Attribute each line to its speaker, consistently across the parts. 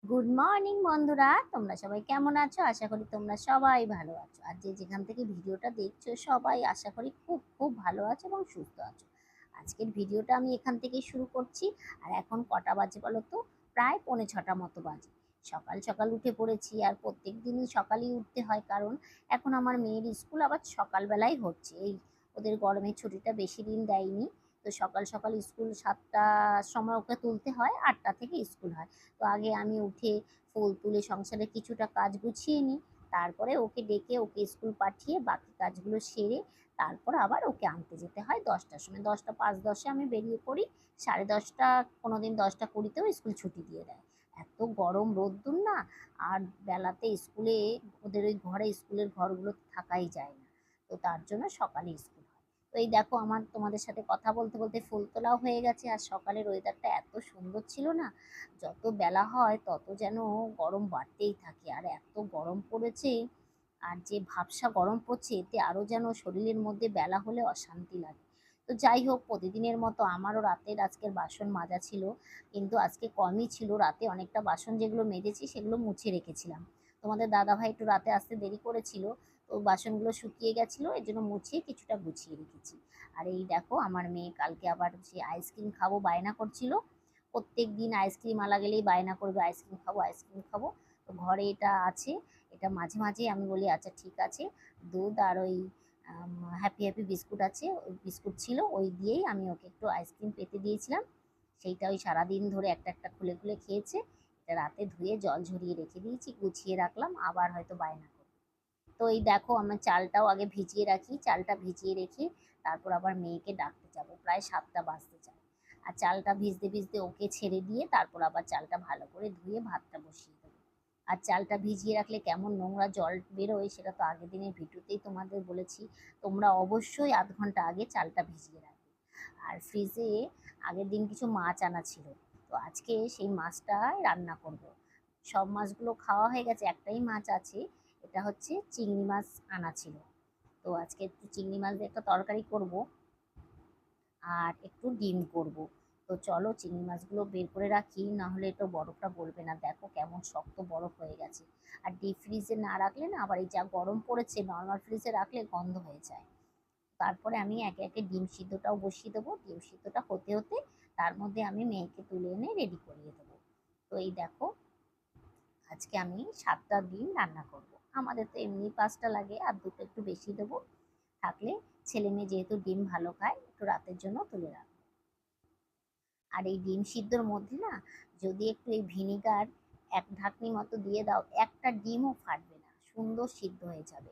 Speaker 1: Good morning বন্ধুরা, তোমরা সবাই কেমন আছো? আশা করি তোমরা সবাই ভালো আছো। আর যে যেখান থেকে ভিডিওটা দেখছো সবাই আশা করি খুব খুব ভালো আছো এবং সুস্থ আছো। আজকের ভিডিওটা আমি এখান থেকেই শুরু করছি। আর এখন কটা বাজে বলো তো? প্রায় 6:45 মতো বাজে। সকাল সকাল উঠে পড়েছি, আর প্রত্যেক দিনই সকালেই উঠতে হয়, কারণ এখন আমার মেয়ের স্কুল আবার সকালবেলাই হচ্ছে। এই ওদের গরমের ছুটিটা বেশি দিন দেয়নি, তো সকাল সকাল স্কুল 7টার সময় ওকে তুলতে হয়, 8টা থেকে স্কুল হয়। তো আগে আমি উঠে ফুল তুলে সংসারের কিছুটা কাজ গুছিয়ে নিই, তারপরে ওকে ডেকে ওকে স্কুল পাঠিয়ে বাকি কাজগুলো সেরে তারপর আবার ওকে আনতে যেতে হয় 10টার সময়। 10টা 5-10-এ আমি বেরিয়ে পড়ি। 10:30, কোনোদিন 10টা 20-তেও স্কুল ছুটি দিয়ে দেয়। এত গরম রোদ্দুর না। আর বেলাতে স্কুলে ওদের ওই ঘরে, স্কুলের ঘরগুলোতে থাকাই যায় না। তো তার জন্য সকালে স্কুল হয়। তো এই দেখো, আমার তোমাদের সাথে কথা বলতে বলতে ফুল তোলাও হয়ে গেছে। আর সকালের ওয়েদারটা এত সুন্দর ছিল না, যত বেলা হয় তত যেন গরম বাড়তেই থাকে। আর এত গরম পড়েছে, আর যে ভাবসা গরম পড়ছে, এতে আরও যেন শরীরের মধ্যে বেলা হলে অশান্তি লাগে। তো যাই হোক, প্রতিদিনের মতো আমারও রাতের আজকের বাসন মাজা ছিল, কিন্তু আজকে কমই ছিল। রাতে অনেকটা বাসন যেগুলো মেজেছি সেগুলো মুছে রেখেছিলাম। তোমাদের দাদাভাই একটু রাতে আসতে দেরি করেছিল, তো বাসনগুলো শুকিয়ে গেছিলো, এর জন্য মুছিয়ে কিছুটা গুছিয়ে রেখেছি। আর এই দেখো, আমার মেয়ে কালকে আবার সে আইসক্রিম খাবো বায়না করছিল। প্রত্যেক দিন আইসক্রিম আলা গেলেই বায়না করবে, আইসক্রিম খাবো আইসক্রিম খাবো। তো ঘরে এটা আছে, এটা মাঝে মাঝে আমি বলি আচ্ছা ঠিক আছে। দুধ আর ওই হ্যাপি হ্যাপি বিস্কুট আছে, ওই বিস্কুট ছিল, ওই দিয়েই আমি ওকে একটু আইসক্রিম পেতে দিয়েছিলাম। সেইটা ওই সারাদিন ধরে একটা একটা খুলে খুলে খেয়েছে। এটা রাতে ধুয়ে জল ঝরিয়ে রেখে দিয়েছি, গুছিয়ে রাখলাম, আবার হয়তো বায়না করবে। তো এই দেখো, আমার চালটাও আগে ভিজিয়ে রাখি, চালটা ভিজিয়ে রেখে তারপর আবার মেয়েকে ডাকতে যাব, প্রায় 7টা বাজতে যায়। আর চালটা ভিজতে ভিজতে ওকে ছেড়ে দিয়ে তারপর আবার চালটা ভালো করে ধুয়ে ভাতটা বসিয়ে দেবো। আর চালটা ভিজিয়ে রাখলে কেমন নোংরা জল বেরোয়, সেটা তো আগের দিনের ভিডিওতেই তোমাদের বলেছি। তোমরা অবশ্যই আধ ঘন্টা আগে চালটা ভিজিয়ে রাখবে। আর ফ্রিজে আগের দিন কিছু মাছ আনা ছিল, তো আজকে সেই মাছটাই রান্না করব। সব মাছগুলো খাওয়া হয়ে গেছে, একটাই মাছ আছে, এটা হচ্ছে চিংড়ি মাছ আনা ছিল। তো আজকে একটু চিংড়ি মাছ দিয়ে একটা তরকারি করব, আর একটু ডিম করব। তো চলো চিংড়ি মাছগুলো বের করে রাখি, না হলে এটা বরফটা গলবে না। দেখো কেমন শক্ত বরফ হয়ে গেছে। আর ডিপ ফ্রিজে না রাখলে না, আবার এই যা গরম পড়েছে, নর্মাল ফ্রিজে রাখলে গন্ধ হয়ে যায়। তারপরে আমি একে একে ডিম সিদ্ধটাও বসিয়ে দেবো। ডিম সিদ্ধটা হতে হতে তার মধ্যে আমি মেয়েকে তুলে এনে রেডি করিয়ে দেবো। তো এই দেখো, আজকে আমি 7টা ডিম রান্না করব। আমাদের তো এমনি 5টা লাগে, আর দুটো একটু বেশি দেবো। থাকলে ছেলে মেয়ে যেহেতু ডিম ভালো খায়, একটু রাতের জন্য তুলে রাখবো। আর এই ডিম সিদ্ধর মধ্যে না, যদি একটু এই ভিনিগার এক ঢাকনি মতো দিয়ে দাও, একটা ডিমও ফাটবে না, সুন্দর সিদ্ধ হয়ে যাবে।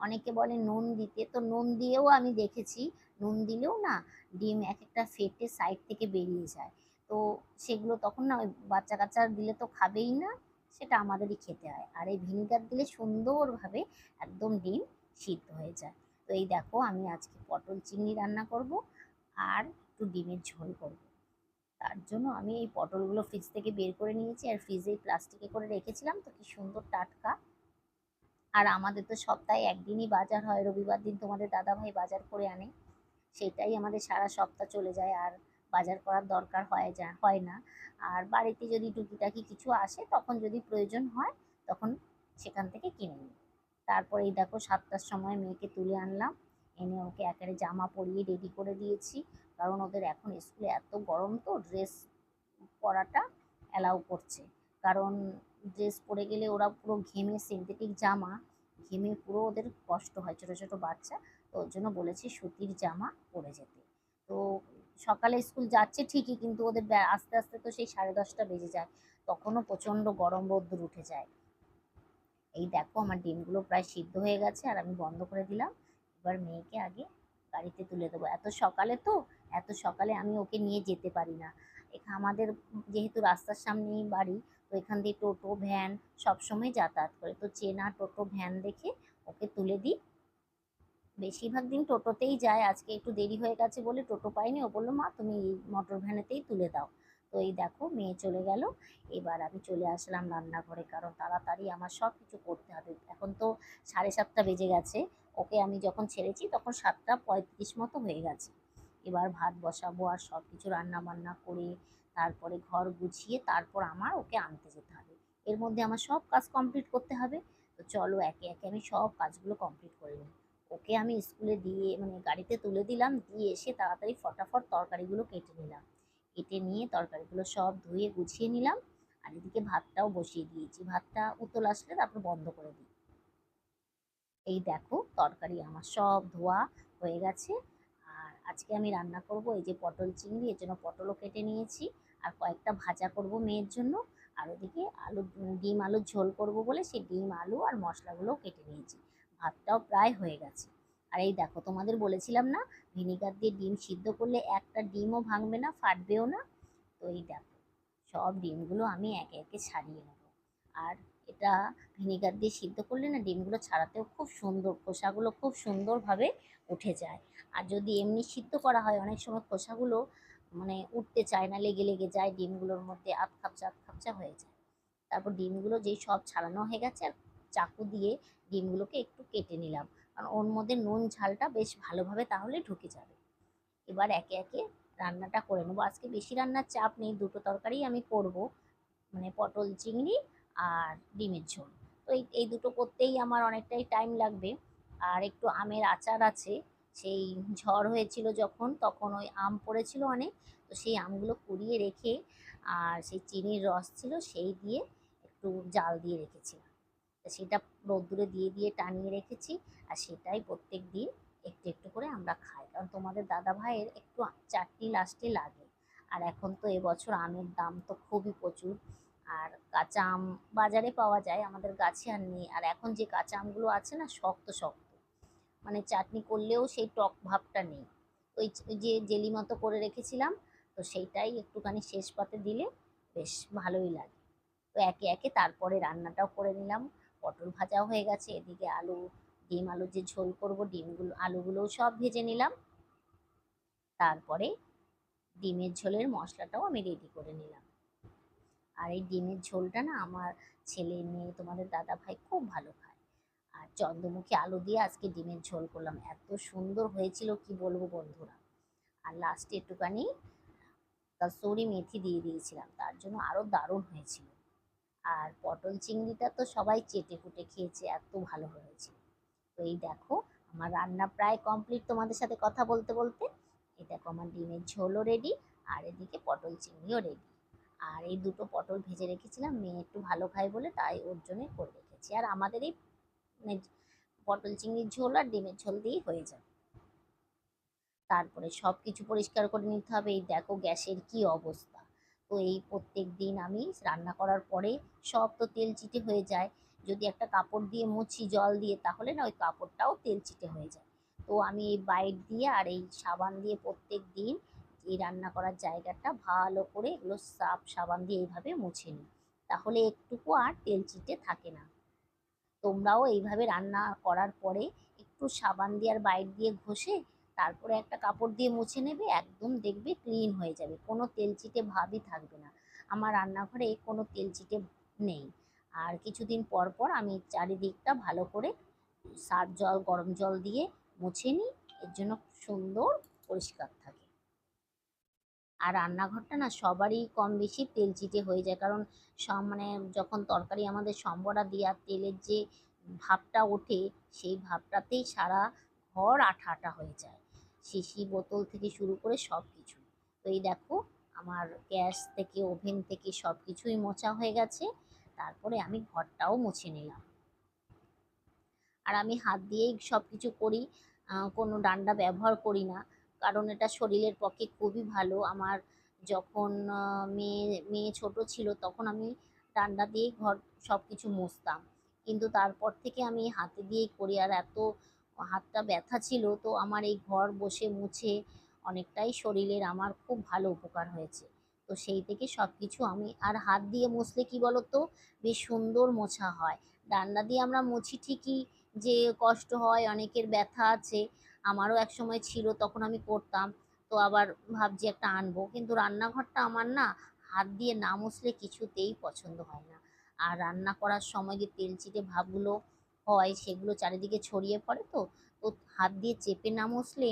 Speaker 1: অনেকে বলে নুন দিতে, তো নুন দিয়েও আমি দেখেছি, নুন দিলেও না ডিম এক একটা ফেটে সাইড থেকে বেরিয়ে যায়। তো সেগুলো তখন না, ওই বাচ্চা কাচ্চা দিলে তো খাবেই না, সেটা আমাদেরই খেতে হয়। আর এই ভিনিগার দিলে সুন্দরভাবে একদম ডিম সিদ্ধ হয়ে যায়। তো এই দেখো, আমি আজকে পটল চিংড়ি রান্না করব, আর একটু ডিমের ঝোল করব। তার জন্য আমি এই পটলগুলো ফ্রিজ থেকে বের করে নিয়েছি, আর ফ্রিজে প্লাস্টিকে করে রেখেছিলাম, তো কি সুন্দর টাটকা। আর আমাদের তো সপ্তাহে একদিনই বাজার হয়, রবিবার দিন তোমাদের দাদাভাই বাজার করে আনে, সেটাই আমাদের সারা সপ্তাহ চলে যায়। আর বাজার করার দরকার হয় না। আর বাড়িতে যদি টুকিটাকি কিছু আসে, তখন যদি প্রয়োজন হয়, তখন সেখান থেকে কিনে নিই। তারপরে এই দেখো, 7টার সময় মেয়েকে তুলে আনলাম, এনে ওকে একেবারে জামা পরিয়ে রেডি করে দিয়েছি। কারণ ওদের এখন স্কুলে এত গরম, তো ড্রেস পরাটা অ্যালাউ করছে। কারণ ড্রেস পরে গেলে ওরা পুরো ঘেমে, সিনথেটিক জামা, ঘেমে পুরো ওদের কষ্ট হয়, ছোটো ছোটো বাচ্চা। তো ওর জন্য বলেছি সুতির জামা পরে যেতে। তো সকালে স্কুল যাচ্ছে ঠিকই, কিন্তু ওদের আস্তে আস্তে তো সেই 10:30 বেজে যায়, তখনও প্রচণ্ড গরম রোদ্দুর উঠে যায়। এই দেখো, আমার ডিমগুলো প্রায় সিদ্ধ হয়ে গেছে, আর আমি বন্ধ করে দিলাম। এবার মেয়েকে আগে গাড়িতে তুলে দেবো। এত সকালে তো, এত সকালে আমি ওকে নিয়ে যেতে পারি না। আমাদের যেহেতু রাস্তার সামনেই বাড়ি, তো এখান দিয়ে টোটো ভ্যান সবসময় যাতায়াত করে, তো চেনা টোটো ভ্যান দেখে ওকে তুলে দিই। বেশিরভাগ দিন টোটোতেই যায়, আজকে একটু দেরি হয়ে গেছে বলে টোটো পাইনি। ও বললো মা তুমি এই মোটর ভ্যানেতেই তুলে দাও। তো এই দেখো, মেয়ে চলে গেল। এবার আমি চলে আসলাম রান্নাঘরে, কারণ তাড়াতাড়ি আমার সব কিছু করতে হবে। এখন তো 7:30 বেজে গেছে। ওকে আমি যখন ছেড়েছি তখন 7টা 35 মতো হয়ে গেছে। এবার ভাত বসাবো, আর সব কিছু রান্না বান্না করে তারপরে ঘর গুছিয়ে তারপর আমার ওকে আনতে যেতে হবে। এর মধ্যে আমার সব কাজ কমপ্লিট করতে হবে। তো চলো একে একে আমি সব কাজগুলো কমপ্লিট করে নিই। ওকে আমি স্কুলে দিয়ে মানে গাড়িতে তুলে দিলাম, দিয়ে এসে তাড়াতাড়ি ফটাফট তরকারিগুলো কেটে নিলাম। কেটে নিয়ে তরকারিগুলো সব ধুয়ে গুছিয়ে নিলাম। আর এদিকে ভাতটাও বসিয়ে দিয়েছি, ভাতটা উতল আসলে তারপর বন্ধ করে দিই। এই দেখো তরকারি আমার সব ধোয়া হয়ে গেছে। আর আজকে আমি রান্না করব এই যে পটল চিংড়ি, এর জন্য পটলও কেটে নিয়েছি। আর কয়েকটা ভাজা করব মেয়ের জন্য। আর ওদিকে ডিম আলুর ঝোল করব বলে সেই ডিম আলু আর মশলাগুলোও কেটে নিয়েছি। ভাতটাও প্রায় হয়ে গেছে। আর এই দেখো তোমাদের বলেছিলাম না, ভিনিগার দিয়ে ডিম সিদ্ধ করলে একটা ডিমও ভাঙবে না, ফাটবেও না। তো এই দেখো সব ডিমগুলো আমি একে একে ছাড়িয়ে নেব। আর এটা ভিনিগার দিয়ে সিদ্ধ করলে না ডিমগুলো ছাড়াতেও খুব সুন্দর, খোসাগুলো খুব সুন্দরভাবে উঠে যায়। আর যদি এমনি সিদ্ধ করা হয় অনেক সময় খোসাগুলো মানে উঠতে চায় না, লেগে লেগে যায় ডিমগুলোর মধ্যে, আধ খাপচা আধ খাপচা হয়ে যায়। তারপর ডিমগুলো যেই সব ছাড়ানো হয়ে গেছে, আর চাকু দিয়ে ডিমগুলোকে একটু কেটে নিলাম, কারণ ওর মধ্যে নুন ঝালটা বেশ ভালোভাবে তাহলে ঢুকে যাবে। এবার একে একে রান্নাটা করে নেবো। আজকে বেশি রান্নার চাপ নেই, দুটো তরকারি আমি করব, মানে পটল চিংড়ি আর ডিমের ঝোল। তো এই দুটো করতেই আমার অনেকটাই টাইম লাগবে। আর একটু আমের আচার আছে, সেই ঝড় হয়েছিল যখন তখন ওই আম পড়েছিল অনেক, তো সেই আমগুলো কুড়িয়ে রেখে আর সেই চিনির রস ছিল সেই দিয়ে একটু জাল দিয়ে রেখেছিলাম। তো সেটা রোদ্দুরে দিয়ে দিয়ে টানিয়ে রেখেছি। আর সেটাই প্রত্যেক দিন একটু একটু করে আমরা খাই, কারণ তোমাদের দাদা ভাইয়ের একটু চাটনি লাস্টে লাগে। আর এখন তো এবছর আমের দাম তো খুবই প্রচুর। আর কাঁচা আম বাজারে পাওয়া যায়, আমাদের গাছে আর নেই। আর এখন যে কাঁচা আমগুলো আছে না শক্ত শক্ত, মানে চাটনি করলেও সেই টক ভাবটা নেই। ওই যে জেলি মতো করে রেখেছিলাম, তো সেইটাই একটুখানি শেষ পাতে দিলে বেশ ভালোই লাগে। তো একে একে তারপরে রান্নাটাও করে নিলাম। পটল ভাজাও হয়ে গেছে, এদিকে ডিম আলুর যে ঝোল করব, ডিমগুলো আলুগুলোও সব ভেজে নিলাম। তারপরে ডিমের ঝোলের মশলাটাও আমি রেডি করে নিলাম। আর এই ডিমের ঝোলটা না আমার ছেলে মেয়ে তোমাদের দাদা ভাই খুব ভালো খায়। আর চন্দ্রমুখী আলু দিয়ে আজকে ডিমের ঝোল করলাম, এত সুন্দর হয়েছিল কি বলবো বন্ধুরা। আর লাস্টে একটুখানি কসুরি মেথি দিয়ে দিয়েছিলাম, তার জন্য আরো দারুণ হয়েছিল। আর পটল চিংড়িটা তো সবাই চেটে পুটে খেয়েছে, এত ভালো হয়েছে। তো এই দেখো আমার রান্না প্রায় কমপ্লিট তোমাদের সাথে কথা বলতে বলতে। এই দেখো আমার ডিমের ঝোলও রেডি, আর এদিকে পটল চিংড়িও রেডি। আর এই দুটো পটল ভেজে রেখেছিলাম, মেয়ে একটু ভালো খায় বলে তাই ওর জন্যই করে রেখেছি। আর আমাদের এই মানে পটল চিংড়ির ঝোল আর ডিমের ঝোল দিয়েই হয়ে যাবে। তারপরে সব কিছু পরিষ্কার করে নিতে হবে। এই দেখো গ্যাসের কি অবস্থা। তো এই প্রত্যেক দিন আমি রান্না করার পরে সব তো তেল চিটে হয়ে যায়। যদি একটা কাপড় দিয়ে মুছি জল দিয়ে, তাহলে না ওই কাপড়টাও তেল চিটে হয়ে যায়। তো আমি এই বাইট দিয়ে আর এই সাবান দিয়ে প্রত্যেক দিন এই রান্না করার জায়গাটা ভালো করে এগুলো সাবান দিয়ে এইভাবে মুছে নিই, তাহলে একটুকু আর তেল চিটে থাকে না। তোমরাও এইভাবে রান্না করার পরে একটু সাবান দিয়ে আর বাইট দিয়ে ঘষে তারপরে একটা কাপড় দিয়ে মুছে নেবে, একদম দেখবে ক্লিন হয়ে যাবে, কোনো তেলচিটে ভাবই থাকবে না। আমার রান্নাঘরে কোনো তেলচিটে নেই। আর কিছুদিন পর পর আমি চারিদিকটা ভালো করে সার্ফ জল গরম জল দিয়ে মুছে নিই, এর জন্য সুন্দর পরিষ্কার থাকে। আর রান্নাঘরটা না সবারই কম বেশি তেলচিটে হয়ে যায়, কারণ সব মানে যখন তরকারি আমাদের সম্বরা দিয়ে আর তেলের যে ভাবটা ওঠে, সেই ভাবটাতেই সারা ঘর আঠা আঠা হয়ে যায়, শিশি বোতল থেকে শুরু করে সব কিছু। তো এই দেখো আমার গ্যাস থেকে ওভেন থেকে সব কিছুই মোছা হয়ে গেছে। তারপরে আমি ঘরটাও মুছে নিলাম। আর আমি হাত দিয়েই সব কিছু করি, কোনো ডান্ডা ব্যবহার করি না, কারণ এটা শরীরের পক্ষে খুবই ভালো। আমার যখন মেয়ে মেয়ে ছোট ছিল তখন আমি ডান্ডা দিয়েই ঘর সব কিছু মুছতাম, কিন্তু তারপর থেকে আমি হাতে দিয়েই করি। আর এত হাতটা ব্যথা ছিল, তো আমার এই ঘর বসে মুছে অনেকটাই শরীরের আমার খুব ভালো উপকার হয়েছে। তো সেই থেকে সব কিছু আমি আর হাত দিয়ে মুছলে কি বলতো, বেশ সুন্দর মোছা হয়। ডান্ডা দিয়ে আমরা মুছি ঠিকই, যে কষ্ট হয়, অনেকের ব্যথা আছে, আমারও একসময় ছিল, তখন আমি করতাম। তো আবার ভাবছি একটা আনবো, কিন্তু রান্নাঘরটা আমার না হাত দিয়ে না মুছলে কিছুতেই পছন্দ হয় না। আর রান্না করার সময় যে তেল চিটে ভাবগুলো হয় সেগুলো চারিদিকে ছড়িয়ে পড়ে, তো তো হাত দিয়ে চেপে না মুছলে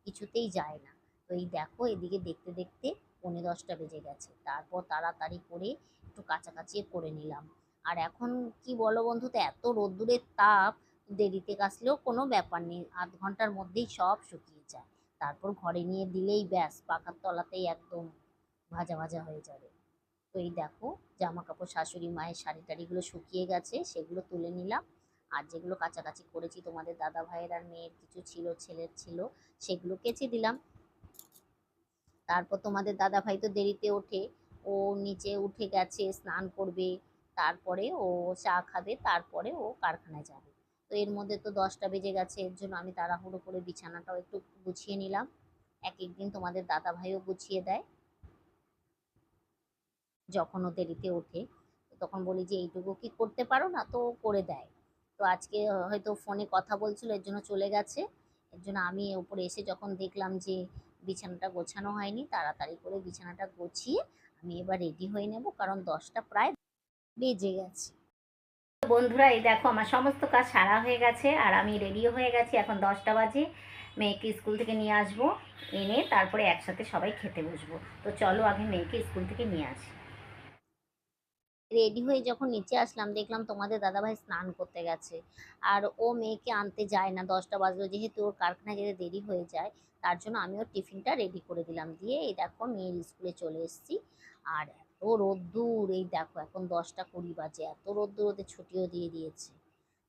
Speaker 1: কিছুতেই যায় না। তো এই দেখো এদিকে দেখতে দেখতে 9:45 বেজে গেছে, তারপর তাড়াতাড়ি করে একটু কাচাকাচি করে নিলাম। আর এখন কি বলো বন্ধু, তো এত রোদ্দুরের তাপ, দেরিতে কাচলেও কোনো ব্যাপার নেই, আধ ঘন্টার মধ্যেই সব শুকিয়ে যায়। তারপর ঘরে নিয়ে দিলেই ব্যাস, পাখার তলাতেই একদম ভাজা ভাজা হয়ে যাবে। তো এই দেখো, জামা কাপড় শাশুড়ি মায়ের শাড়ি টাড়িগুলো শুকিয়ে গেছে, সেগুলো তুলে নিলাম। আর যেগুলো কাচাকাচি করেছি তোমাদের দাদা ভাইয়ের আর মেয়ের কিছু ছিল, ছেলের ছিল, সেগুলো কেচে দিলাম। তারপর তোমাদের দাদা ভাই তো দেরিতে ওঠে, ও নিচে উঠে গেছে, স্নান করবে, তারপরে ও চা খাবে, তারপরে ও কারখানায় যাবে। তো এর মধ্যে তো 10টা বেজে গেছে, এর জন্য আমি তাড়াহুড়ো করে বিছানাটাও একটু গুছিয়ে নিলাম। এক একদিন তোমাদের দাদা ভাইও গুছিয়ে দেয় যখন ও দেরিতে ওঠে। তো তখন বলি যে এইটুকু কি করতে পারো না, তো ও করে দেয়। তো আজকে হয়তো ফোনে কথা বলছিল, এর জন্য চলে গেছে। এর জন্য আমি উপরে এসে যখন দেখলাম যে বিছানাটা গোছানো হয়নি, তাড়াতাড়ি করে বিছানাটা গুছিয়ে আমি এবার রেডি হয়ে নেব, কারণ 10টা প্রায় বেজে গেছে। বন্ধুরা, এই দেখো আমার সমস্ত কাজ সারা হয়ে গেছে আর আমি রেডিও হয়ে গেছি। এখন 10টা বাজে, মেয়েকে স্কুল থেকে নিয়ে আসবো, এনে তারপরে একসাথে সবাই খেতে বসবো। তো চলো আগে মেয়েকে স্কুল থেকে নিয়ে আসি। রেডি হয়ে যখন নিচে আসলাম, দেখলাম তোমাদের দাদাভাই স্নান করতে গেছে। আর ও মেয়েকে আনতে যায় না, 10টা বাজলো, যেহেতু ওর কারখানায় যেতে দেরি হয়ে যায়, তার জন্য আমি ওর টিফিনটা রেডি করে দিলাম, দিয়ে এই দেখো মেয়ের স্কুলে চলে এসেছি। আর এত রোদ্দুর, এই দেখো এখন 10টা 20 বাজে, এত রোদ্দুর, ওদের ছুটিও দিয়ে দিয়েছে।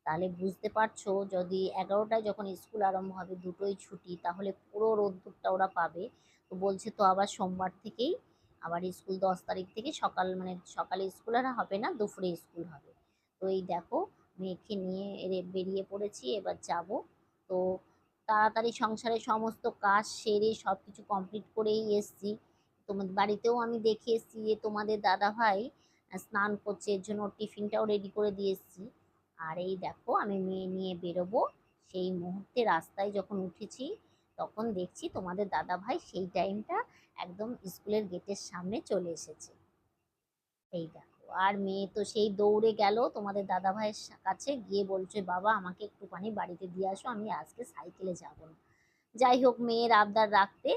Speaker 1: তাহলে বুঝতে পারছো, যদি 11টায় যখন স্কুল আরম্ভ হবে, দুটোই ছুটি, তাহলে পুরো রোদ্দুরটা ওরা পাবে। তো বলছে তো আবার সোমবার থেকেই আবার স্কুল, 10 তারিখ থেকে সকাল, মানে সকালে স্কুল আর হবে না, দুপুরে স্কুল হবে। তো এই দেখো মেয়েকে নিয়ে বেরিয়ে পড়েছি, এবার যাব। তো তাড়াতাড়ি সংসারের সমস্ত কাজ সেরে সব কিছু কমপ্লিট করেই এসছি। তোমাদের বাড়িতেও আমি দেখে এসছি যে তোমাদের দাদা ভাই স্নান করছে, এর জন্য ওর টিফিনটাও রেডি করে দিয়ে এসছি। আর এই দেখো আমি মেয়ে নিয়ে বেরোবো, সেই মুহূর্তে রাস্তায় যখন উঠেছি, তখন দেখছি তোমাদের দাদা ভাই সেই টাইমটা একদম স্কুলের গেটের সামনে চলে এসেছে। এই দেখো, আর মেয়ে তো সেই দৌড়ে গেল তোমাদের দাদা ভাইয়ের কাছে, গিয়ে বলছে বাবা আমাকে একটুখানি বাড়িতে দিয়ে আসো, আমি আজকে সাইকেলে যাব না। যাই হোক, মেয়ের আবদার রাখতে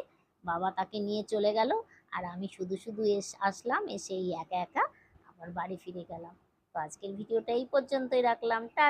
Speaker 1: বাবা তাকে নিয়ে চলে গেল। আর আমি শুধু শুধু আসলাম, এসে এই একা একা আবার বাড়ি ফিরে গেলাম। তো আজকের ভিডিওটা এই পর্যন্তই রাখলাম।